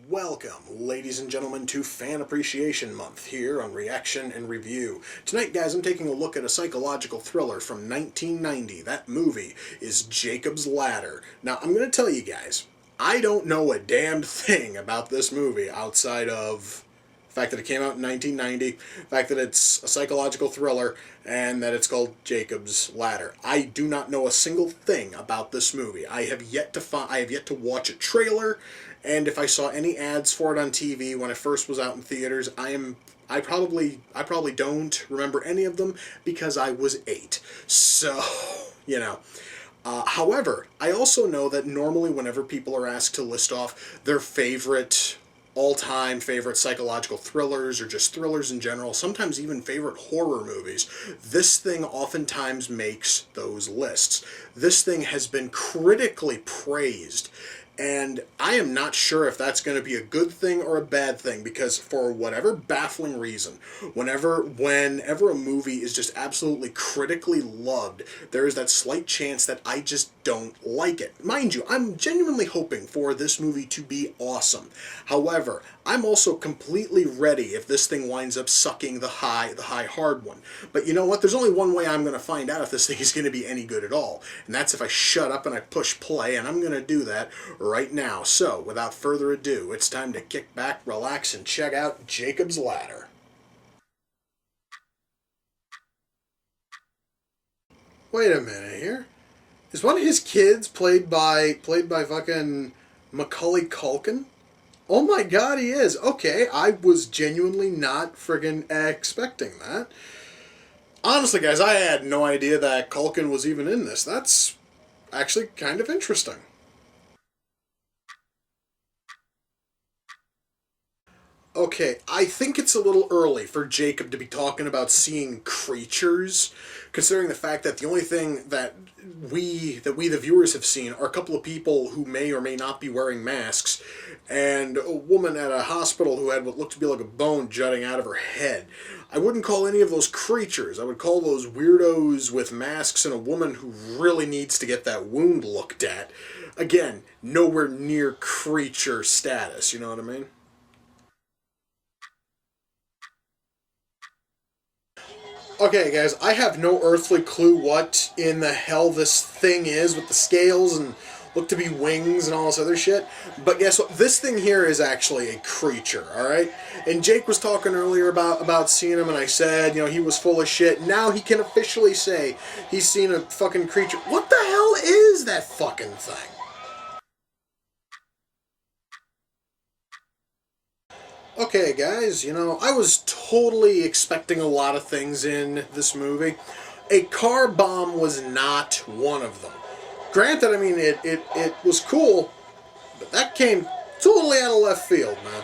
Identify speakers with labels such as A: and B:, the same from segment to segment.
A: Welcome, ladies and gentlemen, to Fan Appreciation Month here on Reaction and Review. Tonight, guys, I'm taking a look at a psychological thriller from 1990. That movie is Jacob's Ladder. Now, I'm going to tell you guys, I don't know a damn thing about this movie outside of the fact that it came out in 1990, the fact that it's a psychological thriller, and that it's called Jacob's Ladder. I do not know a single thing about this movie. I have yet to watch a trailer. And if I saw any ads for it on TV when it first was out in theaters, I probably don't remember any of them because I was 8. So, you know. However, I also know that normally whenever people are asked to list off their all-time favorite psychological thrillers or just thrillers in general, sometimes even favorite horror movies, this thing oftentimes makes those lists. This thing has been critically praised. And I am not sure if that's going to be a good thing or a bad thing, because for whatever baffling reason, whenever a movie is just absolutely critically loved, there is that slight chance that I just don't like it. Mind you, I'm genuinely hoping for this movie to be awesome. However, I'm also completely ready if this thing winds up sucking the high hard one. But you know what? There's only one way I'm going to find out if this thing is going to be any good at all. And that's if I shut up and I push play, and I'm going to do that right now. So, without further ado, it's time to kick back, relax, and check out Jacob's Ladder. Wait a minute here. Is one of his kids played by fucking Macaulay Culkin? Oh my god, he is. Okay, I was genuinely not friggin' expecting that. Honestly, guys, I had no idea that Culkin was even in this. That's actually kind of interesting. Okay, I think it's a little early for Jacob to be talking about seeing creatures, considering the fact that the only thing that we the viewers have seen are a couple of people who may or may not be wearing masks, and a woman at a hospital who had what looked to be like a bone jutting out of her head. I wouldn't call any of those creatures. I would call those weirdos with masks and a woman who really needs to get that wound looked at. Again, nowhere near creature status, you know what I mean? Okay, guys, I have no earthly clue what in the hell this thing is with the scales and look to be wings and all this other shit. But guess what? This thing here is actually a creature, alright? And Jake was talking earlier about seeing him, and I said, you know, he was full of shit. Now he can officially say he's seen a fucking creature. What the hell is that fucking thing? Okay, guys, you know, I was totally expecting a lot of things in this movie. A car bomb was not one of them. Granted, I mean, it was cool, but that came totally out of left field, man.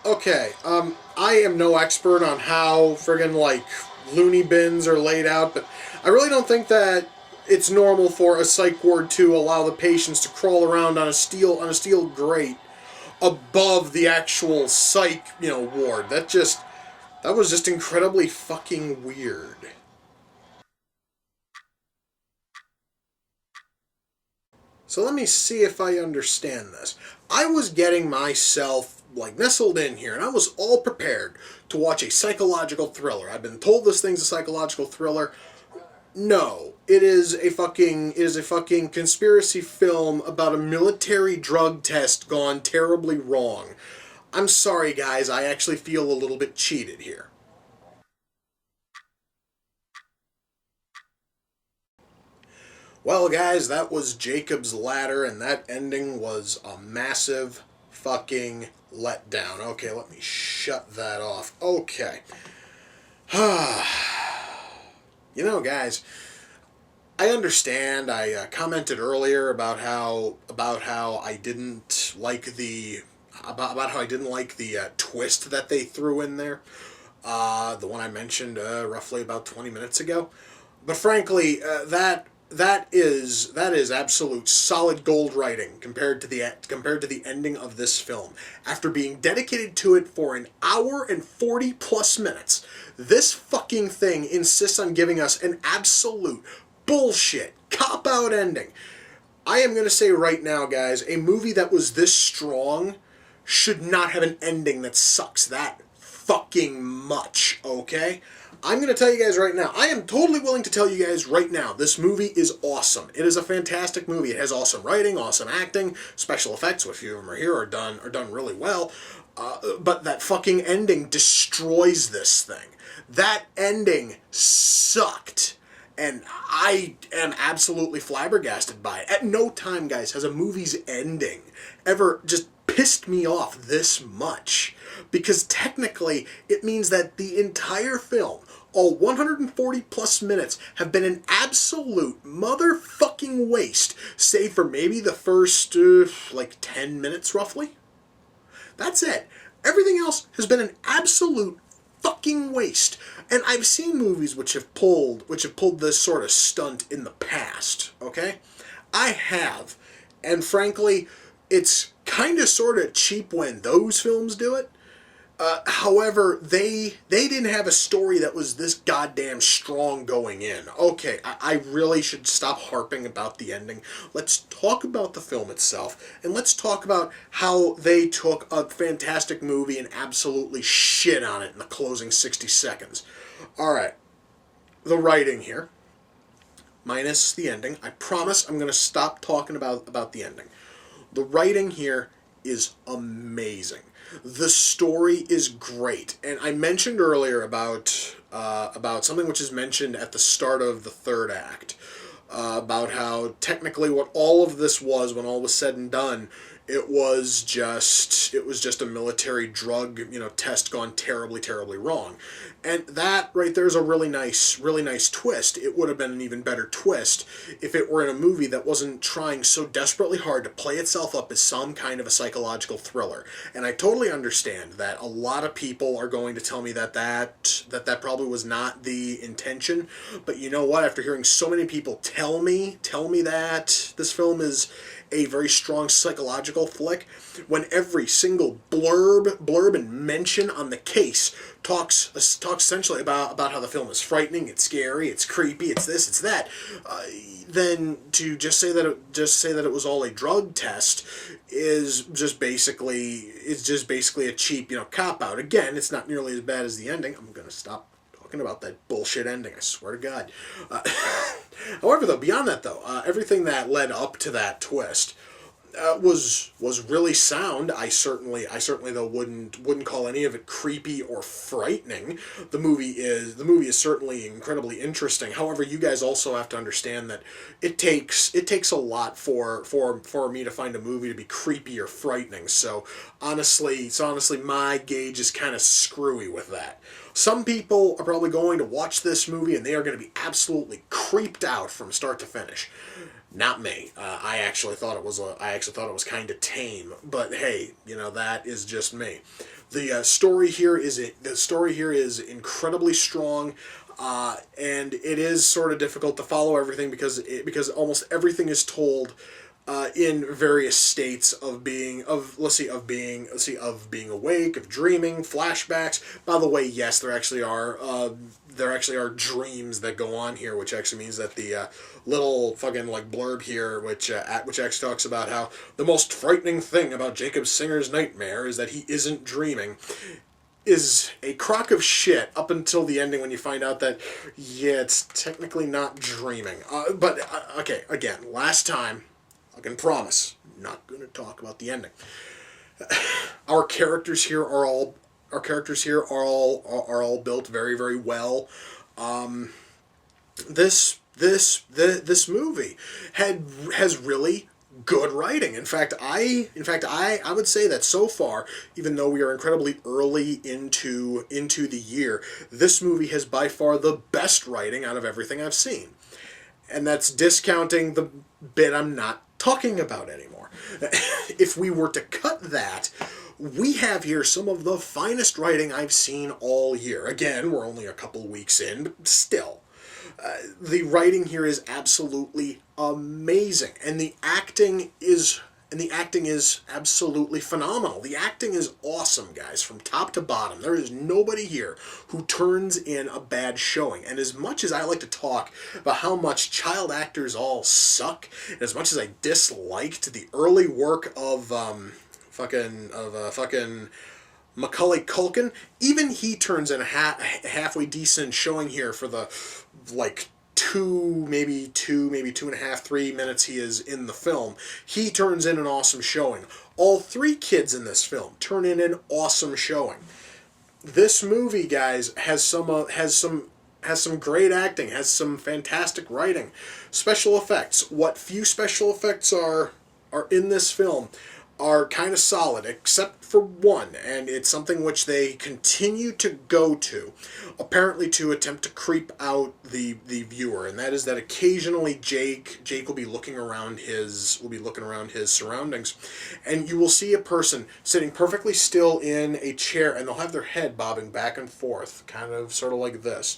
A: Okay, I am no expert on how friggin' like loony bins are laid out, but I really don't think that it's normal for a psych ward to allow the patients to crawl around on a steel grate above the actual psych, you know, ward. That was just incredibly fucking weird. So let me see if I understand this. I was getting myself like nestled in here, and I was all prepared to watch a psychological thriller. I've been told this thing's a psychological thriller. No, it is a fucking conspiracy film about a military drug test gone terribly wrong. I'm sorry, guys, I actually feel a little bit cheated here. Well, guys, that was Jacob's Ladder, and that ending was a massive fucking letdown. Okay, let me shut that off. Okay. You know, guys, I understand. I commented earlier about how I didn't like about how I didn't like the twist that they threw in there. The one I mentioned roughly about 20 minutes ago. But frankly, that is absolute solid gold writing compared to the ending of this film. After being dedicated to it for an hour and 40 plus minutes, this fucking thing insists on giving us an absolute bullshit cop out ending. I am going to say right now, guys, a movie that was this strong should not have an ending that sucks that fucking much, okay? I'm going to tell you guys right now, I am totally willing to tell you guys right now, this movie is awesome. It is a fantastic movie. It has awesome writing, awesome acting, special effects, which a few of them are here, are done really well. But that fucking ending destroys this thing. That ending sucked. And I am absolutely flabbergasted by it. At no time, guys, has a movie's ending ever just pissed me off this much. Because technically, it means that the entire film, all 140 plus minutes, have been an absolute motherfucking waste, save for maybe the first, 10 minutes, roughly. That's it. Everything else has been an absolute fucking waste. And I've seen movies which have pulled this sort of stunt in the past, okay? I have. And frankly, it's kind of sort of cheap when those films do it. However, they didn't have a story that was this goddamn strong going in. Okay, I really should stop harping about the ending. Let's talk about the film itself, and let's talk about how they took a fantastic movie and absolutely shit on it in the closing 60 seconds. Alright, the writing here, minus the ending. I promise I'm going to stop talking about the ending. The writing here is amazing. The story is great, and I mentioned earlier about something which is mentioned at the start of the third act, about how technically what all of this was, when all was said and done, it was just a military drug, test gone terribly, terribly wrong. And that right there is a really nice twist. It would have been an even better twist if it were in a movie that wasn't trying so desperately hard to play itself up as some kind of a psychological thriller. And I totally understand that a lot of people are going to tell me that probably was not the intention. But you know what? After hearing so many people tell me that this film is a very strong psychological flick, when every single blurb and mention on the case talks essentially about how the film is frightening, it's scary, it's creepy, it's this, it's that, then to just say that it was all a drug test is just basically a cheap cop out. Again, it's not nearly as bad as the ending. I'm gonna stop talking about that bullshit ending, I swear to God. However, though, beyond that, though, everything that led up to that twist was really sound. I certainly though wouldn't call any of it creepy or frightening. The movie is certainly incredibly interesting. However, you guys also have to understand that it takes a lot for me to find a movie to be creepy or frightening. So honestly, my gauge is kind of screwy with that. Some people are probably going to watch this movie and they are going to be absolutely creeped out from start to finish. Not me. I actually thought it was kind of tame, but hey, that is just me. The story here is incredibly strong, and it is sort of difficult to follow everything because almost everything is told in various states of being awake, of dreaming, flashbacks. By the way, yes, there actually are dreams that go on here, which actually means that the little fucking blurb here, which actually talks about how the most frightening thing about Jacob Singer's nightmare is that he isn't dreaming, is a crock of shit up until the ending when you find out that, yeah, it's technically not dreaming. Okay, again, last time, I can promise, I'm not going to talk about the ending. Our characters here are all built very, very well. This movie has really good writing. In fact, I would say that so far, even though we are incredibly early into the year, this movie has by far the best writing out of everything I've seen. And that's discounting the bit I'm not talking about anymore. If we were to cut that, we have here some of the finest writing I've seen all year. Again, we're only a couple weeks in, but still. The writing here is absolutely amazing, and the acting is absolutely phenomenal. The acting is awesome, guys, from top to bottom. There is nobody here who turns in a bad showing. And as much as I like to talk about how much child actors all suck, and as much as I disliked the early work of fucking Macaulay Culkin, even he turns in a halfway decent showing here for the like maybe two and a half, 3 minutes he is in the film. He turns in an awesome showing. All three kids in this film turn in an awesome showing. This movie, guys, has some great acting, has some fantastic writing, special effects. What few special effects are in this film are kind of solid, except for one, and it's something which they continue to go to, apparently to attempt to creep out the viewer, and that is that occasionally Jake will be looking around his surroundings, and you will see a person sitting perfectly still in a chair, and they'll have their head bobbing back and forth, kind of sort of like this.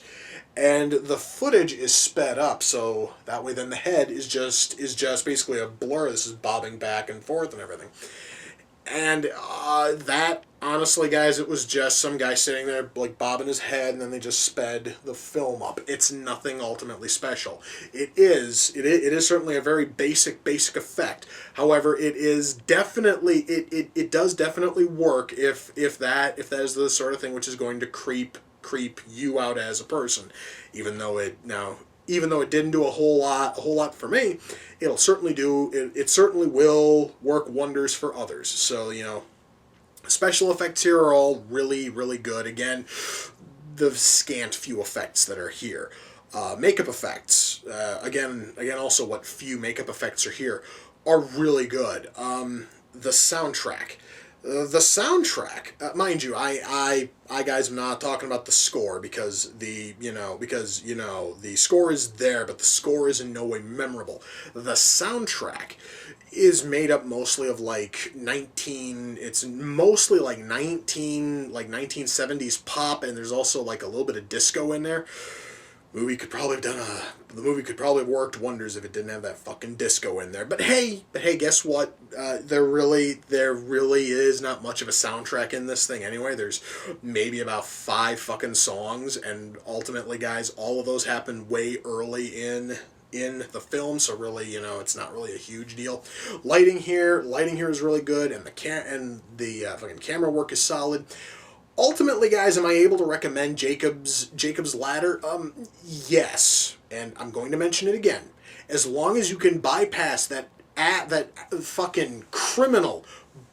A: And the footage is sped up, so that way then the head is just basically a blur. This is bobbing back and forth and everything. And that, honestly, guys, it was just some guy sitting there, like, bobbing his head, and then they just sped the film up. It's nothing ultimately special. It is certainly a very basic effect. However, it is definitely, it does definitely work if that is the sort of thing which is going to creep you out as a person. Even though it didn't do a whole lot for me, it certainly will work wonders for others. So, special effects here are all really, really good. Again, the scant few effects that are here. Makeup effects, again, also what few makeup effects are here, are really good. The soundtrack. The soundtrack, mind you, I guys am not talking about the score because the score is there, but the score is in no way memorable. The soundtrack is made up mostly of it's mostly like 1970s pop, and there's also like a little bit of disco in there. The movie could probably have worked wonders if it didn't have that fucking disco in there. But hey, guess what? There really is not much of a soundtrack in this thing anyway. There's maybe about 5 fucking songs, and ultimately, guys, all of those happen way early in the film, so really, it's not really a huge deal. Lighting here is really good, and the fucking camera work is solid. Ultimately, guys, am I able to recommend Jacob's Ladder? Yes, and I'm going to mention it again. As long as you can bypass that fucking criminal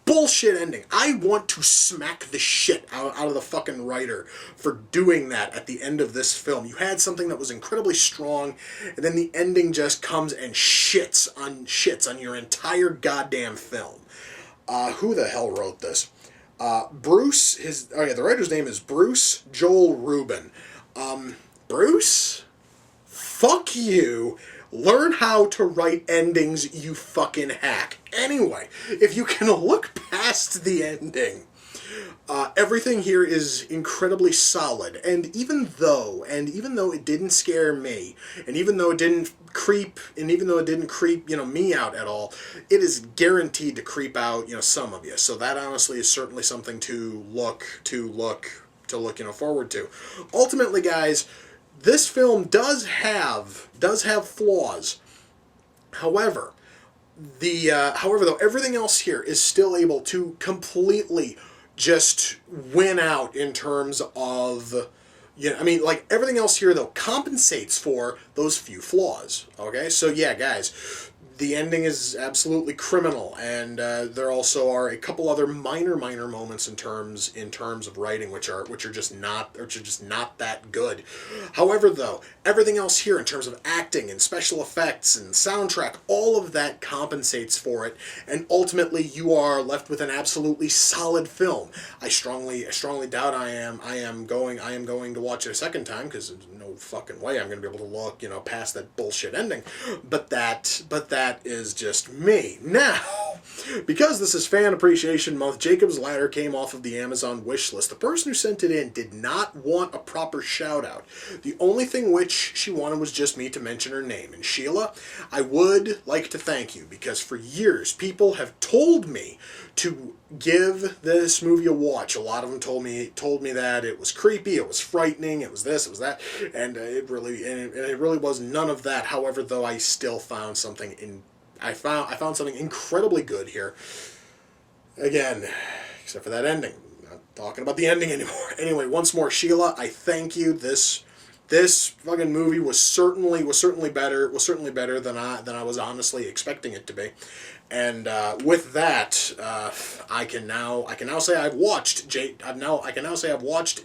A: bullshit ending. I want to smack the shit out of the fucking writer for doing that at the end of this film. You had something that was incredibly strong, and then the ending just comes and shits on your entire goddamn film. Who the hell wrote this? The writer's name is Bruce Joel Rubin. Bruce? Fuck you. Learn how to write endings, you fucking hack. Anyway, if you can look past the ending, everything here is incredibly solid. And even though it didn't scare me, and even though it didn't creep, me out at all, it is guaranteed to creep out, some of you. So that honestly is certainly something to look forward to. Ultimately, guys, this film does have flaws. However, though, everything else here is still able to completely just win out in terms of, everything else here, though, compensates for those few flaws. Okay, so yeah, guys, The ending is absolutely criminal, and there also are a couple other minor moments in terms of writing which are just not that good. However, though, everything else here in terms of acting and special effects and soundtrack, all of that compensates for it, and ultimately you are left with an absolutely solid film. I strongly doubt I am going to watch it a second time, because there's no fucking way I'm going to be able to look, past that bullshit ending. But that is just me. Now, because this is Fan Appreciation Month, Jacob's Ladder came off of the Amazon wish list. The person who sent it in did not want a proper shout out. The only thing which she wanted was just me to mention her name. And Sheila, I would like to thank you, because for years people have told me to give this movie a watch. A lot of them told me that it was creepy, it was frightening, it was this, it was that, and it really was none of that. However, though, I still found something I found something incredibly good here. Again, except for that ending. I'm not talking about the ending anymore. Anyway, once more, Sheila, I thank you. This fucking movie was certainly better than I was honestly expecting it to be. And with that, I can now say I've watched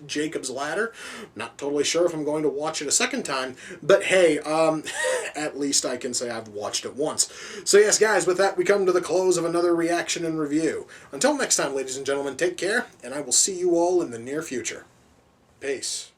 A: Jacob's Ladder. Not totally sure if I'm going to watch it a second time, but hey, at least I can say I've watched it once. So yes, guys, with that we come to the close of another reaction and review. Until next time, ladies and gentlemen, take care, and I will see you all in the near future. Peace.